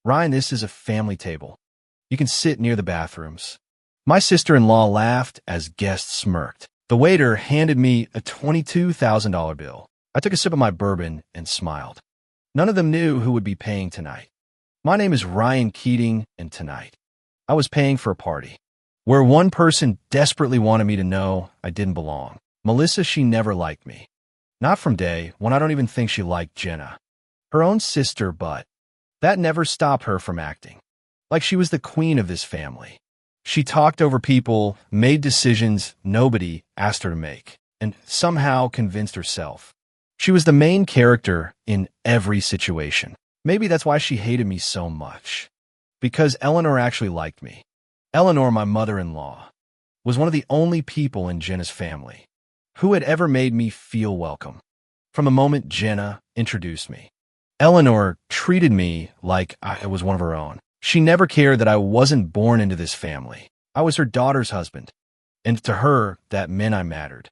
Ryan, this is a family table. You can sit near the bathrooms. My sister-in-law laughed as guests smirked. The waiter handed me a $22,000 bill. I took a sip of my bourbon and smiled. None of them knew who would be paying tonight. My name is Ryan Keating, and tonight, I was paying for a party where one person desperately wanted me to know I didn't belong. Melissa, she never liked me. Not from day one. I don't even think she liked Jenna, her own sister, but that never stopped her from acting like she was the queen of this family. She talked over people, made decisions nobody asked her to make, and somehow convinced herself she was the main character in every situation. Maybe that's why she hated me so much. Because Eleanor actually liked me. Eleanor, my mother-in-law, was one of the only people in Jenna's family who had ever made me feel welcome. From the moment Jenna introduced me, Eleanor treated me like I was one of her own. She never cared that I wasn't born into this family. I was her daughter's husband, and to her, that meant I mattered.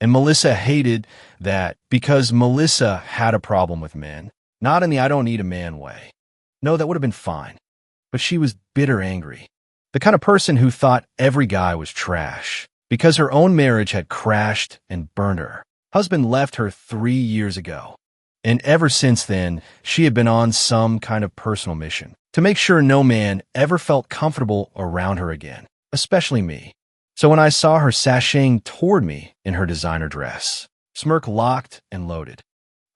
And Melissa hated that because Melissa had a problem with men, not in the I don't need a man way. No, that would have been fine. But she was bitter angry. The kind of person who thought every guy was trash because her own marriage had crashed and burned her. Husband left her 3 years ago. And ever since then, she had been on some kind of personal mission to make sure no man ever felt comfortable around her again, especially me. So when I saw her sashaying toward me in her designer dress, smirk locked and loaded,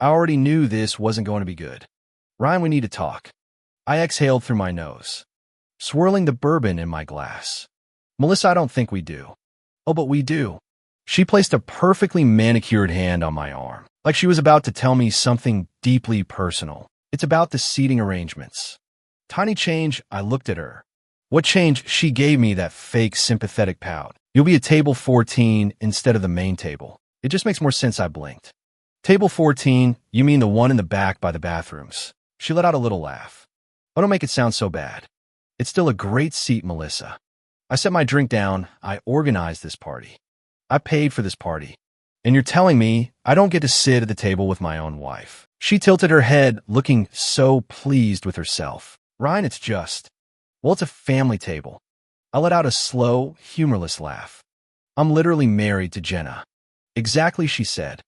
I already knew this wasn't going to be good. Ryan, we need to talk. I exhaled through my nose, swirling the bourbon in my glass. Melissa, I don't think we do. Oh, but we do. She placed a perfectly manicured hand on my arm, like she was about to tell me something deeply personal. It's about the seating arrangements. Tiny change, I looked at her. What change? She gave me that fake sympathetic pout. You'll be at table 14 instead of the main table. It just makes more sense, I blinked. Table 14, you mean the one in the back by the bathrooms? She let out a little laugh. Oh, don't make it sound so bad. It's still a great seat, Melissa. I set my drink down. I organized this party. I paid for this party. And you're telling me I don't get to sit at the table with my own wife. She tilted her head, looking so pleased with herself. Ryan, it's just, well, it's a family table. I let out a slow, humorless laugh. I'm literally married to Jenna. Exactly, she said,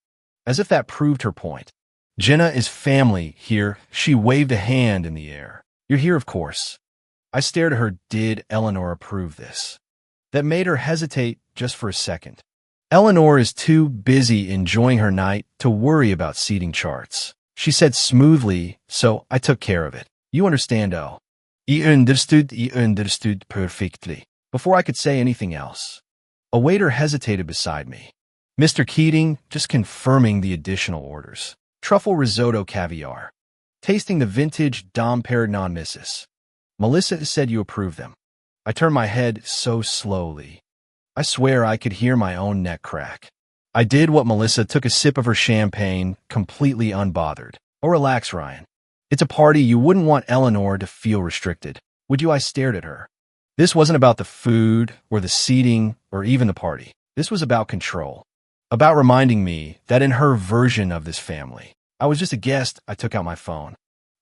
as if that proved her point. Jenna is family here. She waved a hand in the air. You're here, of course. I stared at her. Did Eleanor approve this? That made her hesitate just for a second. Eleanor is too busy enjoying her night to worry about seating charts. She said smoothly, so I took care of it. You understand, oh. I understood perfectly. Before I could say anything else, a waiter hesitated beside me. Mr. Keating, just confirming the additional orders. Truffle risotto caviar. Tasting the vintage Dom Perignon Missus. Melissa said you approved them. I turned my head so slowly. I swear I could hear my own neck crack. I did what Melissa took a sip of her champagne, completely unbothered. Oh, relax, Ryan. It's a party. You wouldn't want Eleanor to feel restricted, would you? I stared at her. This wasn't about the food or the seating or even the party. This was about control. About reminding me that in her version of this family, I was just a guest. I took out my phone,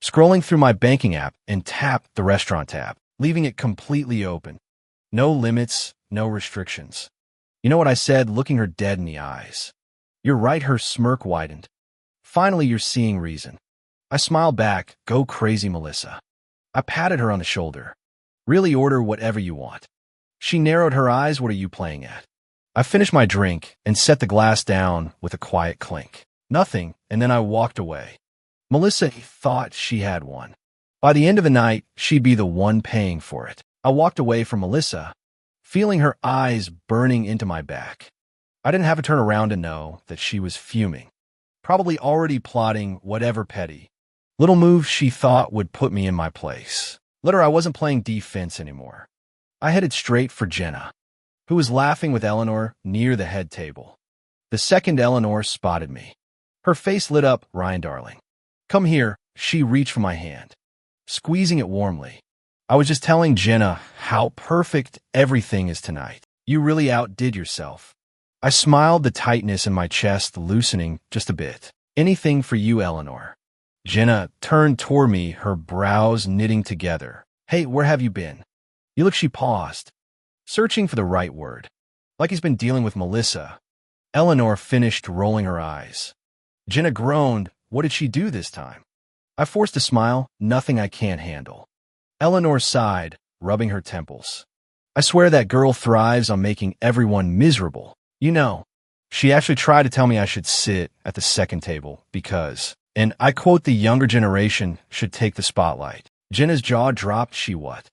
scrolling through my banking app, and tapped the restaurant tab, leaving it completely open. No limits, no restrictions. You know what I said, looking her dead in the eyes? You're right. Her smirk widened. Finally, you're seeing reason. I smiled back. Go crazy, Melissa. I patted her on the shoulder. Really, order whatever you want. She narrowed her eyes. What are you playing at? I finished my drink and set the glass down with a quiet clink. Nothing, and then I walked away. Melissa thought she had one. By the end of the night, she'd be the one paying for it. I walked away from Melissa, feeling her eyes burning into my back. I didn't have to turn around to know that she was fuming, probably already plotting whatever petty little move she thought would put me in my place. Literally, I wasn't playing defense anymore. I headed straight for Jenna, who was laughing with Eleanor near the head table. The second Eleanor spotted me. Her face lit up. Ryan, darling. Come here. She reached for my hand, squeezing it warmly. I was just telling Jenna how perfect everything is tonight. You really outdid yourself. I smiled, the tightness in my chest loosening just a bit. Anything for you, Eleanor. Jenna turned toward me, her brows knitting together. Hey, where have you been? You look, she paused, searching for the right word. Like he's been dealing with Melissa. Eleanor finished rolling her eyes. Jenna groaned. What did she do this time? I forced a smile. Nothing I can't handle. Eleanor sighed, rubbing her temples. I swear that girl thrives on making everyone miserable. You know, she actually tried to tell me I should sit at the second table because, and I quote, the younger generation should take the spotlight. Jenna's jaw dropped. She what?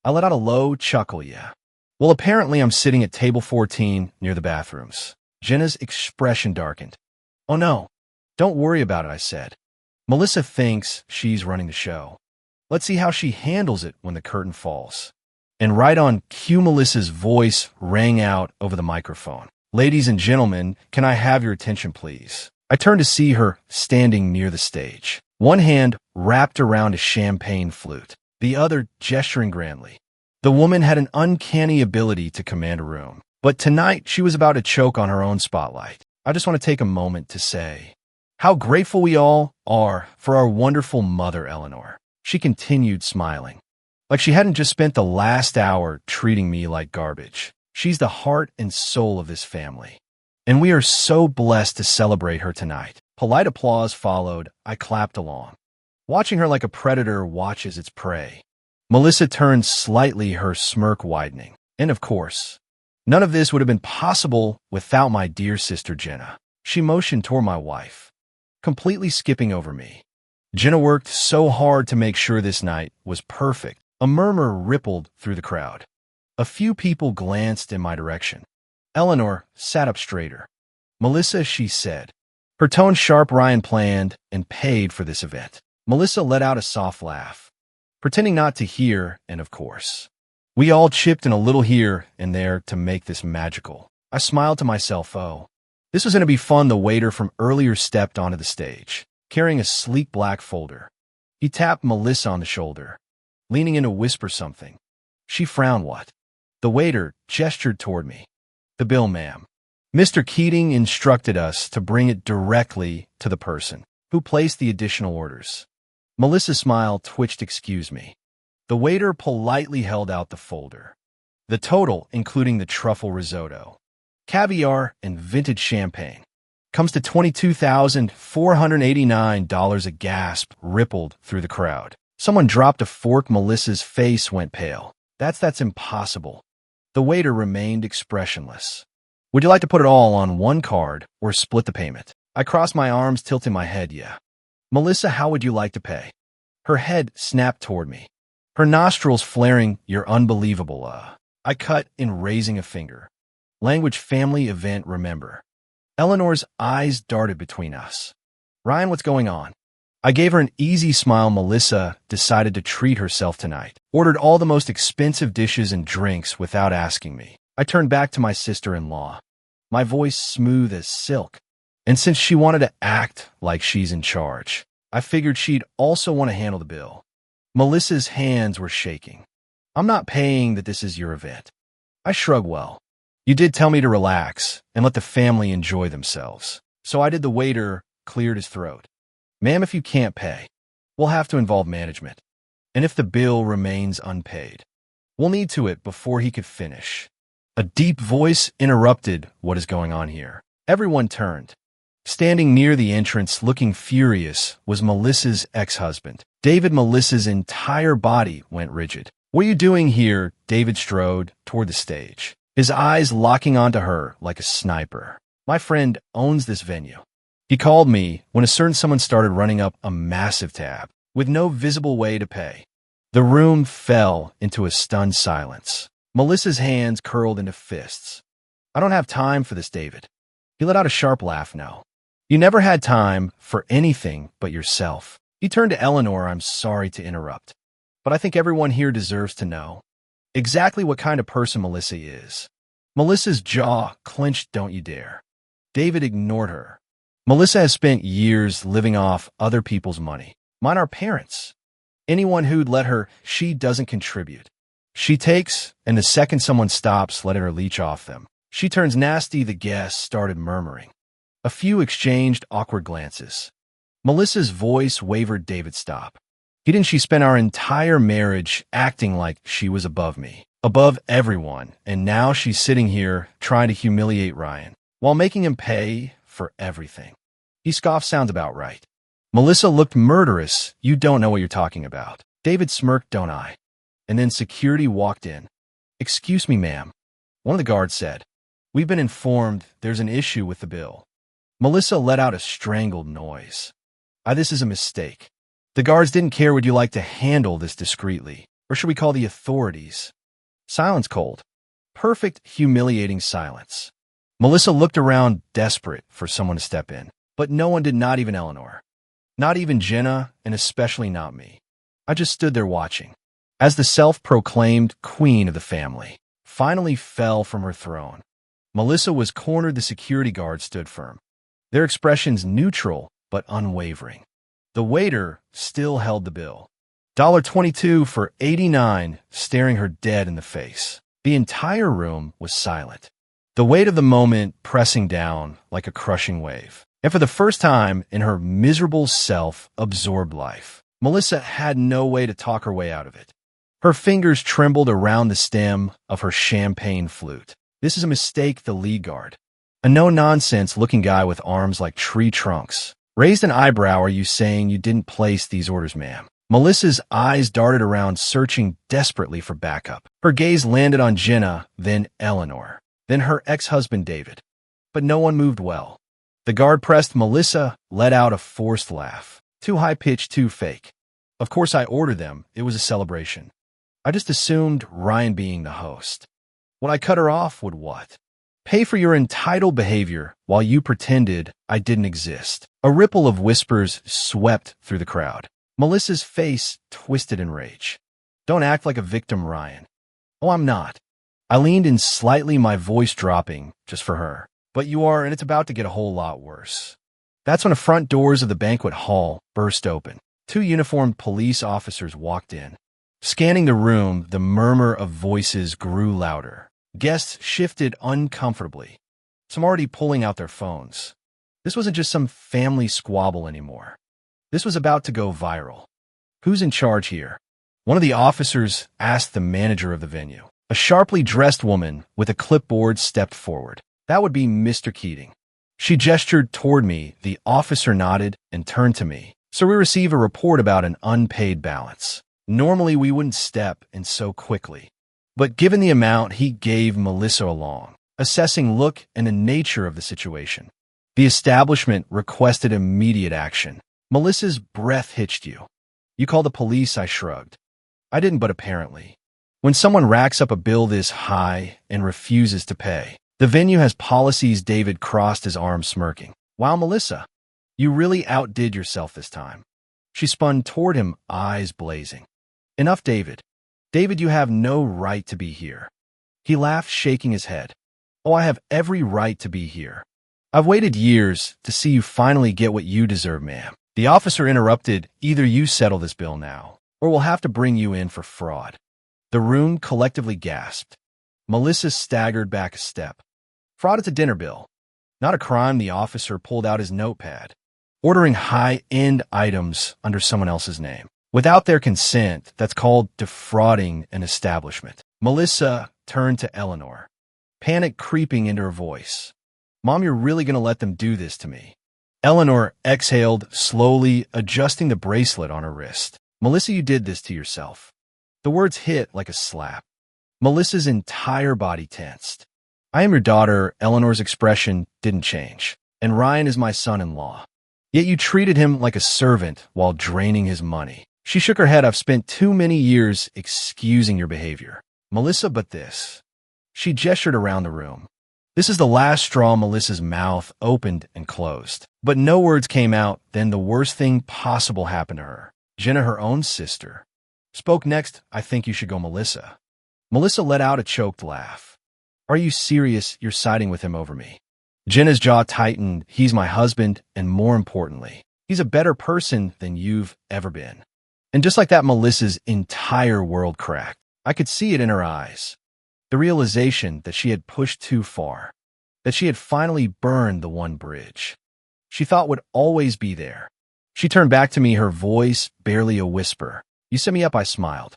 I let out a low chuckle. Yeah. Well, apparently I'm sitting at table 14 near the bathrooms. Jenna's expression darkened. Oh no, don't worry about it, I said. Melissa thinks she's running the show. Let's see how she handles it when the curtain falls. And right on cue, Melissa's voice rang out over the microphone. Ladies and gentlemen, can I have your attention, please? I turned to see her standing near the stage, one hand wrapped around a champagne flute, the other gesturing grandly. The woman had an uncanny ability to command a room, but tonight she was about to choke on her own spotlight. I just want to take a moment to say how grateful we all are for our wonderful mother, Eleanor. She continued smiling, like she hadn't just spent the last hour treating me like garbage. She's the heart and soul of this family, and we are so blessed to celebrate her tonight. Polite applause followed. I clapped along, watching her like a predator watches its prey. Melissa turned slightly, her smirk widening. And of course, none of this would have been possible without my dear sister Jenna. She motioned toward my wife, completely skipping over me. Jenna worked so hard to make sure this night was perfect. A murmur rippled through the crowd. A few people glanced in my direction. Eleanor sat up straighter. Melissa, she said, her tone sharp. Ryan planned and paid for this event. Melissa let out a soft laugh, pretending not to hear, and of course, we all chipped in a little here and there to make this magical. I smiled to myself. Oh, this was going to be fun. The waiter from earlier stepped onto the stage, carrying a sleek black folder. He tapped Melissa on the shoulder, leaning in to whisper something. She frowned. What? The waiter gestured toward me. The bill, ma'am. Mr. Keating instructed us to bring it directly to the person who placed the additional orders. Melissa's smile twitched. Excuse me. The waiter politely held out the folder. The total, including the truffle risotto, caviar, and vintage champagne, comes to $22,489. A gasp rippled through the crowd. Someone dropped a fork. Melissa's face went pale. That's impossible. The waiter remained expressionless. Would you like to put it all on one card or split the payment? I crossed my arms, tilting my head. Yeah. Melissa, how would you like to pay? Her head snapped toward me, her nostrils flaring. You're unbelievable. I cut in, raising a finger. Language, family event, remember. Eleanor's eyes darted between us. Ryan, what's going on? I gave her an easy smile. Melissa decided to treat herself tonight. Ordered all the most expensive dishes and drinks without asking me. I turned back to my sister-in-law, my voice smooth as silk. And since she wanted to act like she's in charge, I figured she'd also want to handle the bill. Melissa's hands were shaking. I'm not paying. That this is your event. I shrugged. Well, you did tell me to relax and let the family enjoy themselves. So I did. The waiter cleared his throat. Ma'am, if you can't pay, we'll have to involve management. And if the bill remains unpaid, we'll need to it. Before he could finish, a deep voice interrupted. What is going on here? Everyone turned. Standing near the entrance, looking furious, was Melissa's ex-husband, David. Melissa's entire body went rigid. What are you doing here? David strode toward the stage, his eyes locking onto her like a sniper. My friend owns this venue. He called me when a certain someone started running up a massive tab with no visible way to pay. The room fell into a stunned silence. Melissa's hands curled into fists. I don't have time for this, David. He let out a sharp laugh. No. You never had time for anything but yourself. He turned to Eleanor. I'm sorry to interrupt, but I think everyone here deserves to know exactly what kind of person Melissa is. Melissa's jaw clenched. Don't you dare. David ignored her. Melissa has spent years living off other people's money. Mine, our parents. Anyone who'd let her, she doesn't contribute. She takes, and the second someone stops letting her leech off them, she turns nasty. The guests started murmuring. A few exchanged awkward glances. Melissa's voice wavered. David, stop. Didn't she spend our entire marriage acting like she was above me, above everyone, and now she's sitting here trying to humiliate Ryan while making him pay for everything. He scoffed. Sounds about right. Melissa looked murderous. You don't know what you're talking about. David smirked. Don't I? And then security walked in. Excuse me, ma'am. One of the guards said. We've been informed there's an issue with the bill. Melissa let out a strangled noise. This is a mistake. The guards didn't care. Would you like to handle this discreetly? Or should we call the authorities? Silence. Cold. Perfect, humiliating silence. Melissa looked around, desperate for someone to step in. But no one did, not even Eleanor. Not even Jenna, and especially not me. I just stood there watching, as the self-proclaimed queen of the family finally fell from her throne. Melissa was cornered. The security guards stood firm, their expressions neutral but unwavering. The waiter still held the bill. $22 for 89, staring her dead in the face. The entire room was silent, the weight of the moment pressing down like a crushing wave. And for the first time in her miserable self-absorbed life, Melissa had no way to talk her way out of it. Her fingers trembled around the stem of her champagne flute. This is a mistake. The lead guard, a no-nonsense looking guy with arms like tree trunks, raised an eyebrow. Are you saying you didn't place these orders, ma'am? Melissa's eyes darted around, searching desperately for backup. Her gaze landed on Jenna, then Eleanor, then her ex-husband David. But no one moved well. The guard pressed. Melissa let out a forced laugh. Too high-pitched, too fake. Of course I ordered them. It was a celebration. I just assumed Ryan being the host. Would I cut her off? Would what? Pay for your entitled behavior while you pretended I didn't exist. A ripple of whispers swept through the crowd. Melissa's face twisted in rage. Don't act like a victim, Ryan. Oh, I'm not. I leaned in slightly, my voice dropping just for her. But you are, and it's about to get a whole lot worse. That's when the front doors of the banquet hall burst open. 2 uniformed police officers walked in. Scanning the room, the murmur of voices grew louder. Guests shifted uncomfortably, some already pulling out their phones. This wasn't just some family squabble anymore. This was about to go viral. Who's in charge here? One of the officers asked the manager of the venue. A sharply dressed woman with a clipboard stepped forward. That would be Mr. Keating. She gestured toward me. The officer nodded and turned to me. So we receive a report about an unpaid balance. Normally we wouldn't step in so quickly. But given the amount he gave Melissa along, assessing look and the nature of the situation, the establishment requested immediate action. Melissa's breath hitched. You call the police? I shrugged. I didn't, but apparently. When someone racks up a bill this high and refuses to pay, the venue has policies. David crossed his arms, smirking. Wow, Melissa, you really outdid yourself this time. She spun toward him, eyes blazing. Enough, David. David, you have no right to be here. He laughed, shaking his head. Oh, I have every right to be here. I've waited years to see you finally get what you deserve, ma'am. The officer interrupted. Either you settle this bill now, or we'll have to bring you in for fraud. The room collectively gasped. Melissa staggered back a step. Fraud is a dinner bill, not a crime. The officer pulled out his notepad. Ordering high-end items under someone else's name without their consent, that's called defrauding an establishment. Melissa turned to Eleanor, panic creeping into her voice. Mom, you're really going to let them do this to me? Eleanor exhaled, slowly adjusting the bracelet on her wrist. Melissa, you did this to yourself. The words hit like a slap. Melissa's entire body tensed. I am your daughter. Eleanor's expression didn't change. And Ryan is my son-in-law. Yet you treated him like a servant while draining his money. She shook her head. I've spent too many years excusing your behavior. Melissa, but this. She gestured around the room. This is the last straw. Melissa's mouth opened and closed. But no words came out. Then the worst thing possible happened to her. Jenna, her own sister, spoke next. I think you should go, Melissa. Melissa let out a choked laugh. Are you serious? You're siding with him over me. Jenna's jaw tightened. He's my husband, and more importantly, he's a better person than you've ever been. And just like that, Melissa's entire world cracked. I could see it in her eyes. The realization that she had pushed too far, that she had finally burned the one bridge she thought would always be there. She turned back to me, her voice barely a whisper. You set me up, I smiled.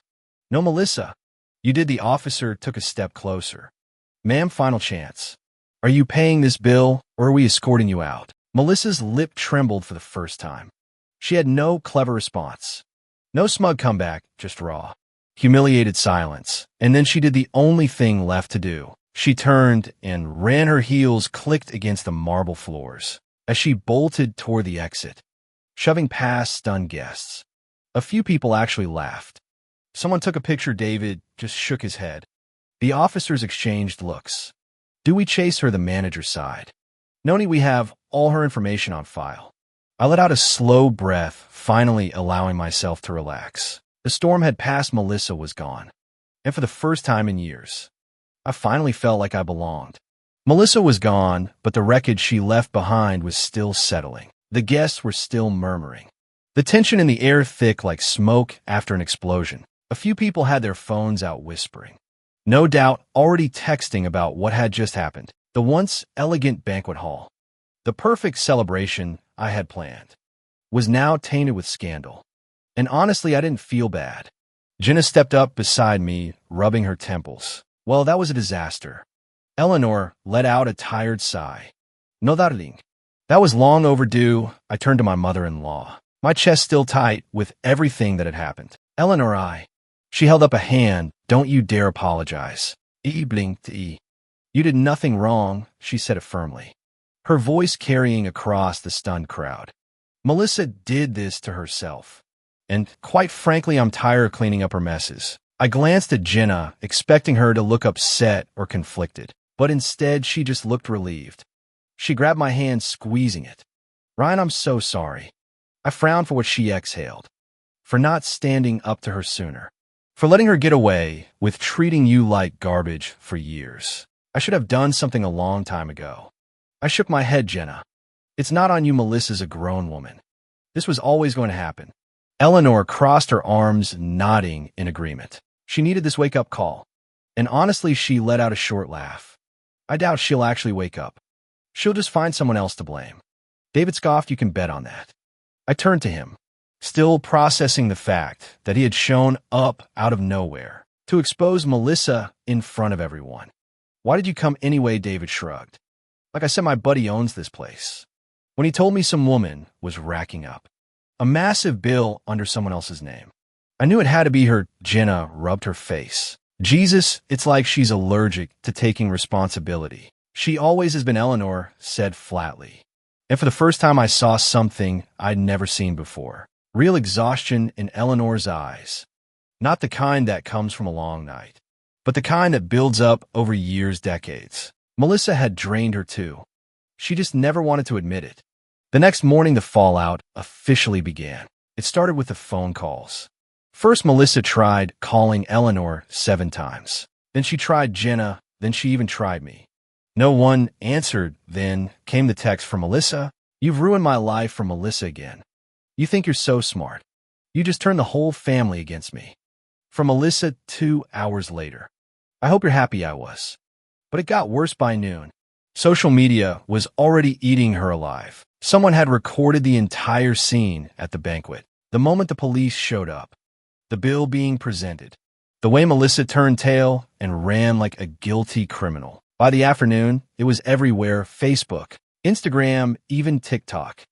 No, Melissa. You did. The officer took a step closer. Ma'am, final chance. Are you paying this bill, or are we escorting you out? Melissa's lip trembled for the first time. She had no clever response. No smug comeback, just raw, humiliated silence. And then she did the only thing left to do. She turned and ran. Her heels clicked against the marble floors as she bolted toward the exit, shoving past stunned guests. A few people actually laughed. Someone took a picture. David just shook his head. The officers exchanged looks. Do we chase her? The manager sighed. Noni, we have all her information on file. I let out a slow breath, finally allowing myself to relax. The storm had passed. Melissa was gone. And for the first time in years, I finally felt like I belonged. Melissa was gone, but the wreckage she left behind was still settling. The guests were still murmuring. The tension in the air thick like smoke after an explosion. A few people had their phones out whispering. No doubt already texting about what had just happened. The once elegant banquet hall, the perfect celebration I had planned, was now tainted with scandal. And honestly, I didn't feel bad. Jenna stepped up beside me, rubbing her temples. Well, that was a disaster. Eleanor let out a tired sigh. No, darling. That was long overdue. I turned to my mother-in-law, my chest still tight with everything that had happened. Eleanor, She held up a hand. Don't you dare apologize. E blinked. You did nothing wrong, she said it firmly, her voice carrying across the stunned crowd. Melissa did this to herself. And quite frankly, I'm tired of cleaning up her messes. I glanced at Jenna, expecting her to look upset or conflicted. But instead, she just looked relieved. She grabbed my hand, squeezing it. Ryan, I'm so sorry. I frowned for what she exhaled. For not standing up to her sooner. For letting her get away with treating you like garbage for years. I should have done something a long time ago. I shook my head, Jenna. It's not on you. Melissa's a grown woman. This was always going to happen. Eleanor crossed her arms, nodding in agreement. She needed this wake-up call. And honestly, she let out a short laugh. I doubt she'll actually wake up. She'll just find someone else to blame. David scoffed. You can bet on that. I turned to him, still processing the fact that he had shown up out of nowhere to expose Melissa in front of everyone. Why did you come anyway? David shrugged. Like I said, my buddy owns this place. When he told me some woman was racking up a massive bill under someone else's name, I knew it had to be her. Jenna rubbed her face. Jesus, it's like she's allergic to taking responsibility. She always has been, Eleanor said flatly. And for the first time, I saw something I'd never seen before. Real exhaustion in Eleanor's eyes. Not the kind that comes from a long night, but the kind that builds up over years, decades. Melissa had drained her too. She just never wanted to admit it. The next morning, the fallout officially began. It started with the phone calls. First, Melissa tried calling Eleanor 7 times. Then she tried Jenna. Then she even tried me. No one answered. Then came the text from Melissa. You've ruined my life. From Melissa again. You think you're so smart. You just turned the whole family against me. From Melissa 2 hours later. I hope you're happy. I was. But it got worse by noon. Social media was already eating her alive. Someone had recorded the entire scene at the banquet. The moment the police showed up. The bill being presented. The way Melissa turned tail and ran like a guilty criminal. By the afternoon, it was everywhere. Facebook, Instagram, even TikTok.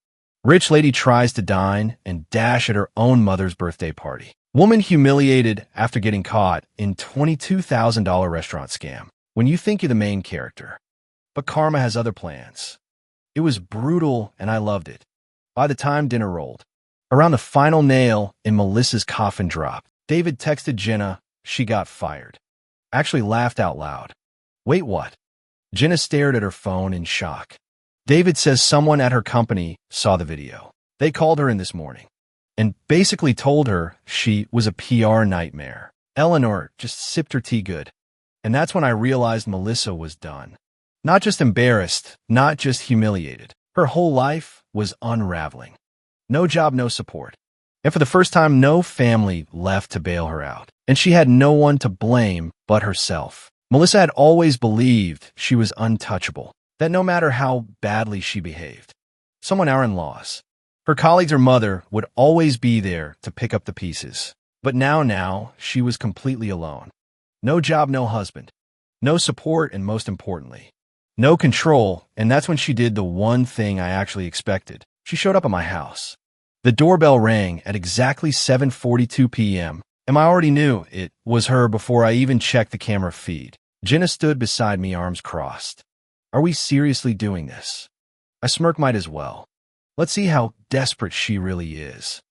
Rich lady tries to dine and dash at her own mother's birthday party. Woman humiliated after getting caught in $22,000 restaurant scam. When you think you're the main character. But karma has other plans. It was brutal and I loved it. By the time dinner rolled around, the final nail in Melissa's coffin dropped. David texted Jenna. She got fired. Actually laughed out loud. Wait, what? Jenna stared at her phone in shock. David says someone at her company saw the video. They called her in this morning and basically told her she was a PR nightmare. Eleanor just sipped her tea good. And that's when I realized Melissa was done. Not just embarrassed, not just humiliated. Her whole life was unraveling. No job, no support. And for the first time, no family left to bail her out. And she had no one to blame but herself. Melissa had always believed she was untouchable, that no matter how badly she behaved, someone, our in-laws, Her colleagues or mother would always be there to pick up the pieces. But now, she was completely alone. No job, no husband. No support, and most importantly, no control, and that's when she did the one thing I actually expected. She showed up at my house. The doorbell rang at exactly 7:42 p.m., and I already knew it was her before I even checked the camera feed. Jenna stood beside me, arms crossed. Are we seriously doing this? I smirked, might as well. Let's see how desperate she really is.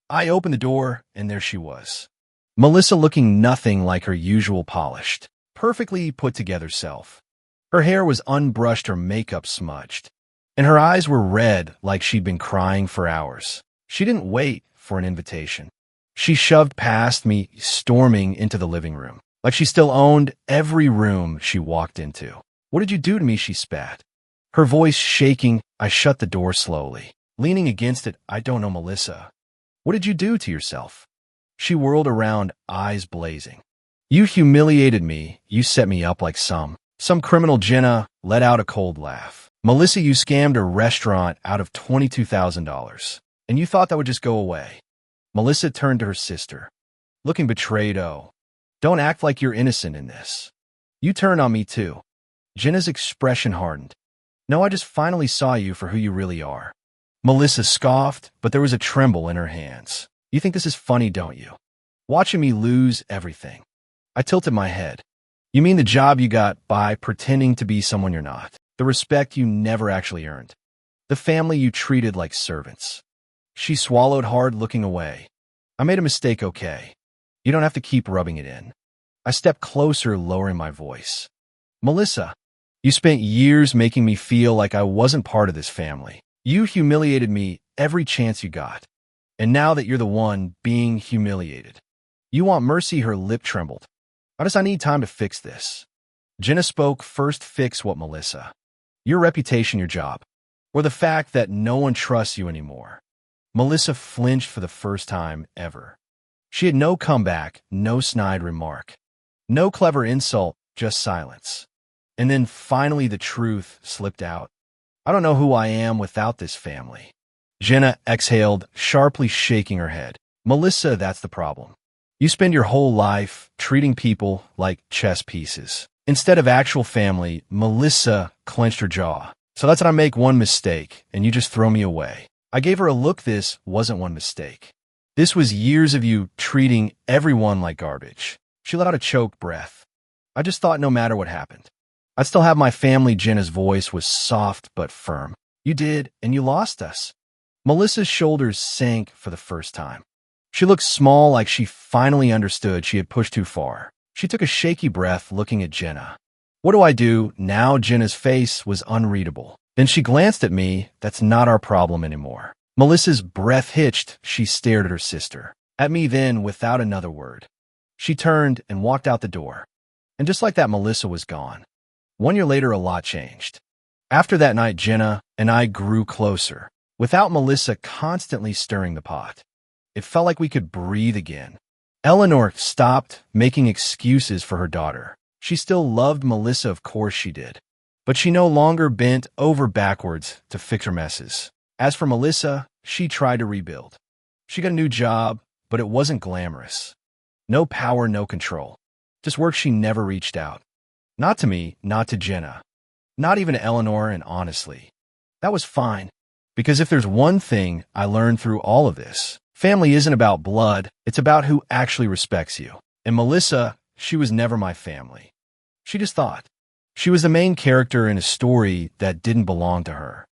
I opened the door, and there she was. Melissa, looking nothing like her usual polished, perfectly put together self. Her hair was unbrushed, her makeup smudged, and her eyes were red like she'd been crying for hours. She didn't wait for an invitation. She shoved past me, storming into the living room, like she still owned every room she walked into. What did you do to me? She spat. Her voice shaking, I shut the door slowly. Leaning against it, I don't know, Melissa. What did you do to yourself? She whirled around, eyes blazing. You humiliated me. You set me up like some criminal. Jenna let out a cold laugh. Melissa, you scammed a restaurant out of $22,000, and you thought that would just go away. Melissa turned to her sister, looking betrayed. Oh, don't act like you're innocent in this. You turned on me too. Jenna's expression hardened. No, I just finally saw you for who you really are. Melissa scoffed, but there was a tremble in her hands. You think this is funny, don't you? Watching me lose everything. I tilted my head. You mean the job you got by pretending to be someone you're not? The respect you never actually earned? The family you treated like servants? She swallowed hard, looking away. I made a mistake, okay? You don't have to keep rubbing it in. I stepped closer, lowering my voice. Melissa, you spent years making me feel like I wasn't part of this family. You humiliated me every chance you got. And now that you're the one being humiliated, you want mercy. Her lip trembled. How does I need time to fix this? Jenna spoke first. Fix what, Melissa? Your reputation, your job, or the fact that no one trusts you anymore? Melissa flinched for the first time ever. She had no comeback, no snide remark, no clever insult, just silence. And then finally the truth slipped out. I don't know who I am without this family. Jenna exhaled, sharply shaking her head. Melissa, that's the problem. You spend your whole life treating people like chess pieces instead of actual family. Melissa clenched her jaw. So that's when I make one mistake, and you just throw me away. I gave her a look. This wasn't one mistake. This was years of you treating everyone like garbage. She let out a choked breath. I just thought no matter what happened, I'd still have my family. Jenna's voice was soft but firm. You did, and you lost us. Melissa's shoulders sank for the first time. She looked small, like she finally understood she had pushed too far. She took a shaky breath, looking at Jenna. What do I do now? Jenna's face was unreadable. Then she glanced at me. That's not our problem anymore. Melissa's breath hitched. She stared at her sister. At me then, without another word. She turned and walked out the door. And just like that, Melissa was gone. 1 year later, a lot changed. After that night, Jenna and I grew closer, without Melissa constantly stirring the pot. It felt like we could breathe again. Eleanor stopped making excuses for her daughter. She still loved Melissa, of course she did. But she no longer bent over backwards to fix her messes. As for Melissa, she tried to rebuild. She got a new job, but it wasn't glamorous. No power, no control. Just work. She never reached out. Not to me, not to Jenna. Not even to Eleanor, and honestly, that was fine. Because if there's one thing I learned through all of this, family isn't about blood, it's about who actually respects you. And Melissa, she was never my family. She just thought. She was the main character in a story that didn't belong to her.